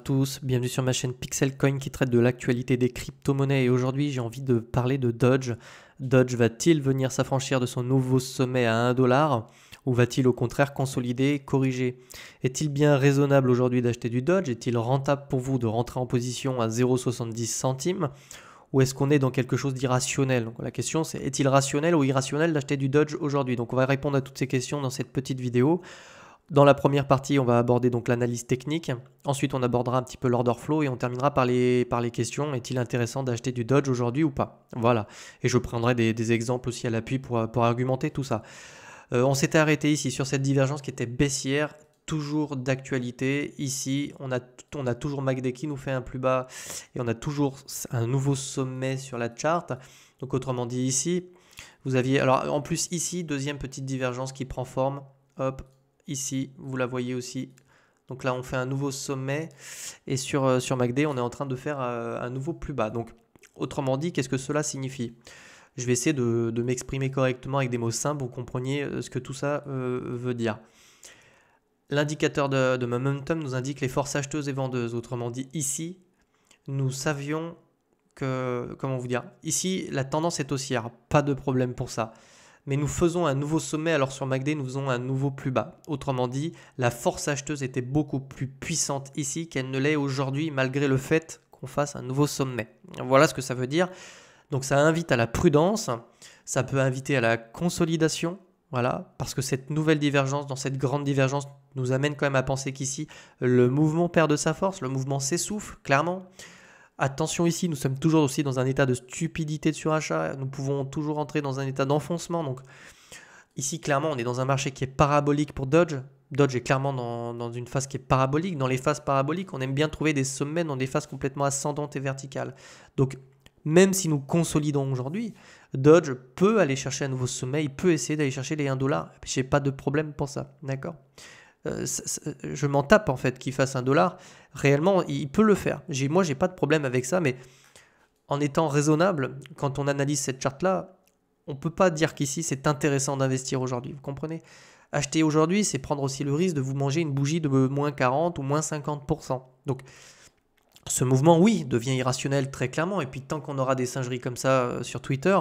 tous, bienvenue sur ma chaîne Pixel Coin qui traite de l'actualité des crypto-monnaies et aujourd'hui j'ai envie de parler de Doge. Doge va-t-il venir s'affranchir de son nouveau sommet à 1$ ou va-t-il au contraire consolider, corriger? Est-il bien raisonnable aujourd'hui d'acheter du Doge? Est-il rentable pour vous de rentrer en position à 0,70 centimes? Ou est-ce qu'on est dans quelque chose d'irrationnel? Donc la question c'est est-il rationnel ou irrationnel d'acheter du Doge aujourd'hui? Donc on va répondre à toutes ces questions dans cette petite vidéo. Dans la première partie, on va aborder donc l'analyse technique. Ensuite, on abordera un petit peu l'order flow et on terminera par les questions. Est-il intéressant d'acheter du Doge aujourd'hui ou pas? Voilà. Et je prendrai des exemples aussi à l'appui pour argumenter tout ça. On s'était arrêté ici sur cette divergence qui était baissière, toujours d'actualité. Ici, on a toujours MACD qui nous fait un plus bas et on a toujours un nouveau sommet sur la chart. Donc autrement dit ici, vous aviez... Alors en plus ici, deuxième petite divergence qui prend forme. Hop. Ici, vous la voyez aussi. Donc là, on fait un nouveau sommet. Et sur MACD, on est en train de faire un nouveau plus bas. Donc, autrement dit, qu'est-ce que cela signifie? Je vais essayer de m'exprimer correctement avec des mots simples. Vous compreniez ce que tout ça veut dire. L'indicateur de momentum nous indique les forces acheteuses et vendeuses. Autrement dit, ici, nous savions que... Comment vous dire? Ici, la tendance est haussière. Pas de problème pour ça. Mais nous faisons un nouveau sommet, alors sur MACD, nous faisons un nouveau plus bas. Autrement dit, la force acheteuse était beaucoup plus puissante ici qu'elle ne l'est aujourd'hui, malgré le fait qu'on fasse un nouveau sommet. Voilà ce que ça veut dire. Donc ça invite à la prudence, ça peut inviter à la consolidation, voilà, parce que cette nouvelle divergence, dans cette grande divergence, nous amène quand même à penser qu'ici, le mouvement perd de sa force, le mouvement s'essouffle, clairement. Attention ici, nous sommes toujours aussi dans un état de stupidité de surachat. Nous pouvons toujours entrer dans un état d'enfoncement. Donc ici, clairement, on est dans un marché qui est parabolique pour Doge. Doge est clairement dans une phase qui est parabolique. Dans les phases paraboliques, on aime bien trouver des sommets dans des phases complètement ascendantes et verticales. Donc même si nous consolidons aujourd'hui, Doge peut aller chercher un nouveau sommet. Il peut essayer d'aller chercher les 1$. Je n'ai pas de problème pour ça. D'accord ? Je m'en tape en fait qu'il fasse 1$. Réellement, il peut le faire. Moi, j'ai pas de problème avec ça, mais en étant raisonnable, quand on analyse cette charte-là, on peut pas dire qu'ici c'est intéressant d'investir aujourd'hui. Vous comprenez? Acheter aujourd'hui, c'est prendre aussi le risque de vous manger une bougie de moins 40 ou moins 50%. Donc, ce mouvement, oui, devient irrationnel très clairement. Et puis, tant qu'on aura des singeries comme ça sur Twitter,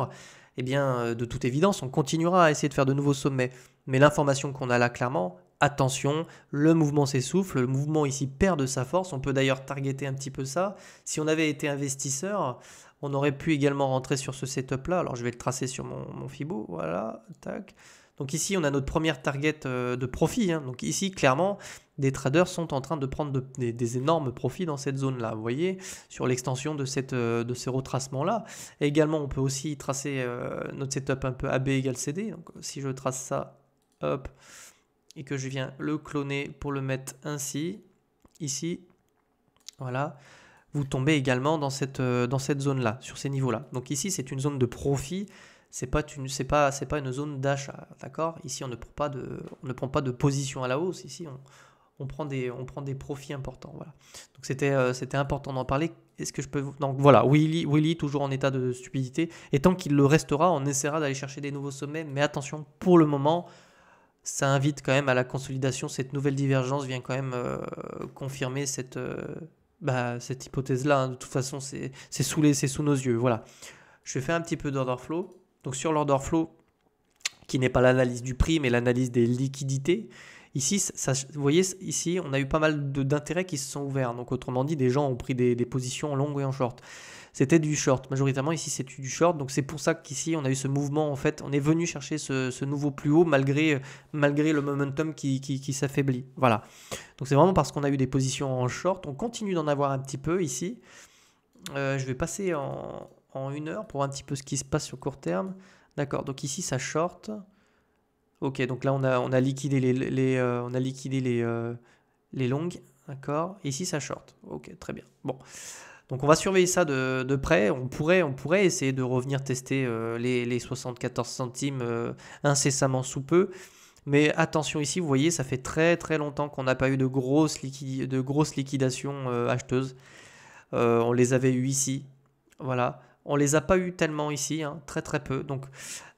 eh bien, de toute évidence, on continuera à essayer de faire de nouveaux sommets. Mais l'information qu'on a là, clairement, attention, le mouvement s'essouffle, le mouvement ici perd de sa force. On peut d'ailleurs targeter un petit peu ça. Si on avait été investisseur, on aurait pu également rentrer sur ce setup-là. Alors, je vais le tracer sur mon Fibo. Voilà, tac. Donc ici, on a notre première target de profit. Donc ici, clairement, des traders sont en train de prendre des énormes profits dans cette zone-là. Vous voyez, sur l'extension de ces retracements-là. Et également, on peut aussi tracer notre setup un peu AB égale CD. Donc si je trace ça, hop, et que je viens le cloner pour le mettre ainsi, ici, voilà, vous tombez également dans cette zone-là, sur ces niveaux-là. Donc ici, c'est une zone de profit. C'est pas une zone d'achat, d'accord? Ici, on ne prend pas de position à la hausse. Ici, on prend des profits importants. Voilà. Donc c'était important d'en parler. Est-ce que je peux donc voilà, Willy toujours en état de stupidité. Et tant qu'il le restera, on essaiera d'aller chercher des nouveaux sommets. Mais attention, pour le moment, ça invite quand même à la consolidation. Cette nouvelle divergence vient quand même confirmer cette hypothèse-là. De toute façon, c'est sous nos yeux. Voilà. Je vais faire un petit peu d'order flow. Donc sur l'order flow, qui n'est pas l'analyse du prix, mais l'analyse des liquidités, ici, vous voyez, ici, on a eu pas mal d'intérêts qui se sont ouverts. Donc autrement dit, des gens ont pris des positions en long et en short. C'était du short. Majoritairement, ici, c'est du short. Donc c'est pour ça qu'ici, on a eu ce mouvement. En fait, on est venu chercher ce nouveau plus haut malgré le momentum qui s'affaiblit. Voilà. Donc c'est vraiment parce qu'on a eu des positions en short. On continue d'en avoir un petit peu ici. Je vais passer en 1 heure pour voir un petit peu ce qui se passe sur court terme. D'accord, donc ici ça short. Ok, donc là on a liquidé les longues. D'accord, ici ça short. Ok, très bien. Bon, donc on va surveiller ça de près. On pourrait essayer de revenir tester les 74 centimes incessamment sous peu. Mais attention ici, vous voyez, ça fait très très longtemps qu'on n'a pas eu de grosses liquidations acheteuses. On les avait eu ici. Voilà. On les a pas eu tellement ici, hein, très très peu. Donc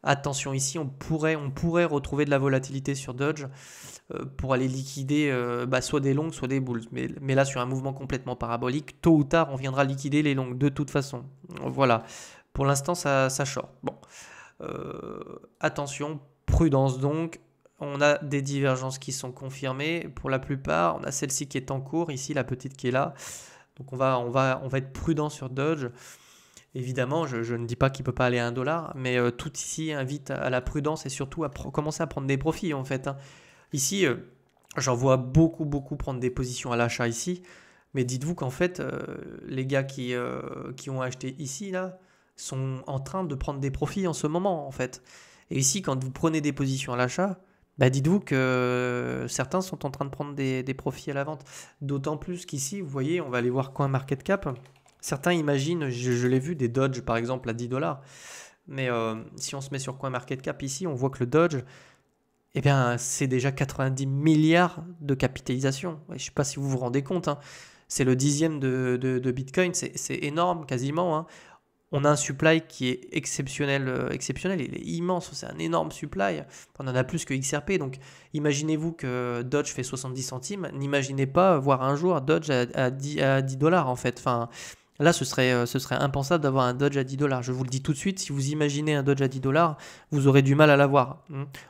attention, ici on pourrait retrouver de la volatilité sur Dodge pour aller liquider soit des longues, soit des bulls. Mais là, sur un mouvement complètement parabolique, tôt ou tard, on viendra liquider les longues de toute façon. Voilà. Pour l'instant, ça short. Bon. Attention, prudence donc. On a des divergences qui sont confirmées. Pour la plupart, on a celle-ci qui est en cours, ici la petite qui est là. Donc on va être prudent sur Dodge. Évidemment, je ne dis pas qu'il ne peut pas aller à 1$, mais tout ici invite à la prudence et surtout à commencer à prendre des profits en fait. Hein. Ici, j'en vois beaucoup prendre des positions à l'achat ici. Mais dites-vous qu'en fait, les gars qui ont acheté ici, là, sont en train de prendre des profits en ce moment en fait. Et ici, quand vous prenez des positions à l'achat, bah dites-vous que certains sont en train de prendre des profits à la vente. D'autant plus qu'ici, vous voyez, on va aller voir CoinMarketCap. Certains imaginent, je l'ai vu, des Dodge par exemple à 10$. Mais si on se met sur CoinMarketCap ici, on voit que le Dodge, eh bien, c'est déjà 90 milliards de capitalisation. Je ne sais pas si vous vous rendez compte. Hein. C'est le 10e de Bitcoin. C'est énorme quasiment. Hein. On a un supply qui est exceptionnel, il est immense, c'est un énorme supply, on en a plus que XRP, donc imaginez-vous que Dodge fait 70 centimes, n'imaginez pas voir un jour Dodge à 10$ en fait, enfin là ce serait impensable d'avoir un Dodge à 10$, je vous le dis tout de suite, si vous imaginez un Dodge à 10$, vous aurez du mal à l'avoir,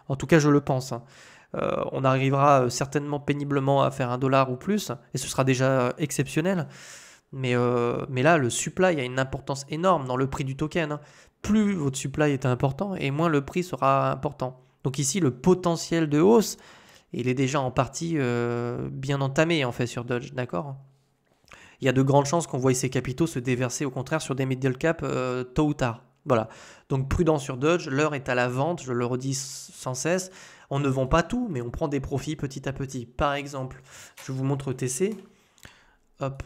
en tout cas je le pense. On arrivera certainement péniblement à faire $1 ou plus, et ce sera déjà exceptionnel. Mais là, le supply a une importance énorme dans le prix du token. Hein. Plus votre supply est important et moins le prix sera important. Donc ici, le potentiel de hausse, il est déjà en partie bien entamé en fait sur Dodge, d'accord? Il y a de grandes chances qu'on voie ces capitaux se déverser au contraire sur des middle cap tôt ou tard. Voilà. Donc prudent sur Dodge, l'heure est à la vente, je le redis sans cesse. On ne vend pas tout, mais on prend des profits petit à petit. Par exemple, je vous montre TC. Hop.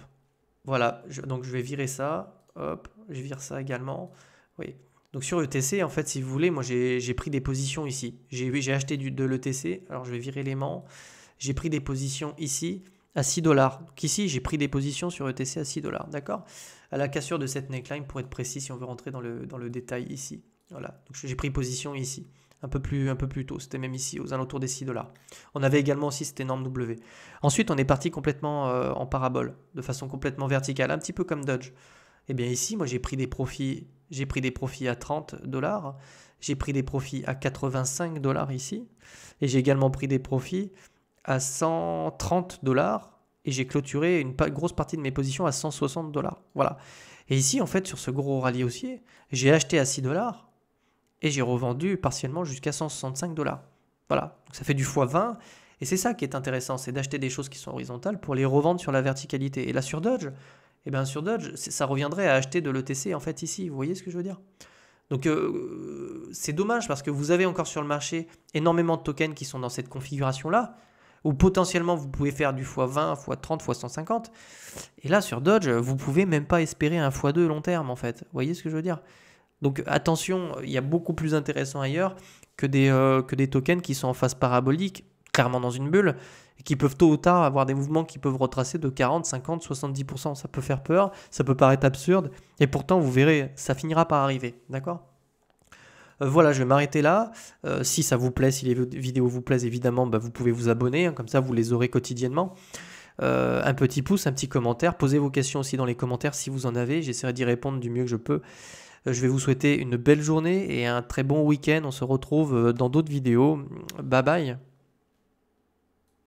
Voilà, donc je vais virer ça, hop, je vire ça également. Oui. Donc sur ETC, en fait, si vous voulez, moi j'ai pris des positions ici. J'ai acheté de l'ETC, alors je vais virer l'aimant. J'ai pris des positions ici à 6$. Donc ici, j'ai pris des positions sur ETC à 6$, d'accord? À la cassure de cette neckline, pour être précis, si on veut rentrer dans le détail ici. Voilà, donc j'ai pris position ici. Un peu plus tôt, c'était même ici, aux alentours des 6$. On avait également aussi cette énorme W. Ensuite, on est parti complètement en parabole, de façon complètement verticale, un petit peu comme Dodge. Et bien ici, moi j'ai pris des profits à 30$, j'ai pris des profits à 85$ ici, et j'ai également pris des profits à 130$, et j'ai clôturé une grosse partie de mes positions à 160$. Voilà. Et ici, en fait, sur ce gros rallye haussier, j'ai acheté à 6$, et j'ai revendu partiellement jusqu'à 165$. Voilà, donc ça fait du x20, et c'est ça qui est intéressant, c'est d'acheter des choses qui sont horizontales pour les revendre sur la verticalité. Et là sur Dodge, eh bien sur Dodge, ça reviendrait à acheter de l'ETC en fait ici, vous voyez ce que je veux dire? Donc c'est dommage parce que vous avez encore sur le marché énormément de tokens qui sont dans cette configuration-là, où potentiellement vous pouvez faire du x20, x30, x150. Et là sur Dodge, vous pouvez même pas espérer un x2 long terme en fait, vous voyez ce que je veux dire? Donc attention, il y a beaucoup plus intéressant ailleurs que des tokens qui sont en phase parabolique, clairement dans une bulle, et qui peuvent tôt ou tard avoir des mouvements qui peuvent retracer de 40, 50, 70%. Ça peut faire peur, ça peut paraître absurde, et pourtant vous verrez, ça finira par arriver, d'accord? Voilà, je vais m'arrêter là. Si ça vous plaît, si les vidéos vous plaisent, évidemment, bah, vous pouvez vous abonner, hein, comme ça vous les aurez quotidiennement. Un petit pouce, un petit commentaire. Posez vos questions aussi dans les commentaires si vous en avez. J'essaierai d'y répondre du mieux que je peux. Je vais vous souhaiter une belle journée et un très bon week-end. On se retrouve dans d'autres vidéos. Bye bye.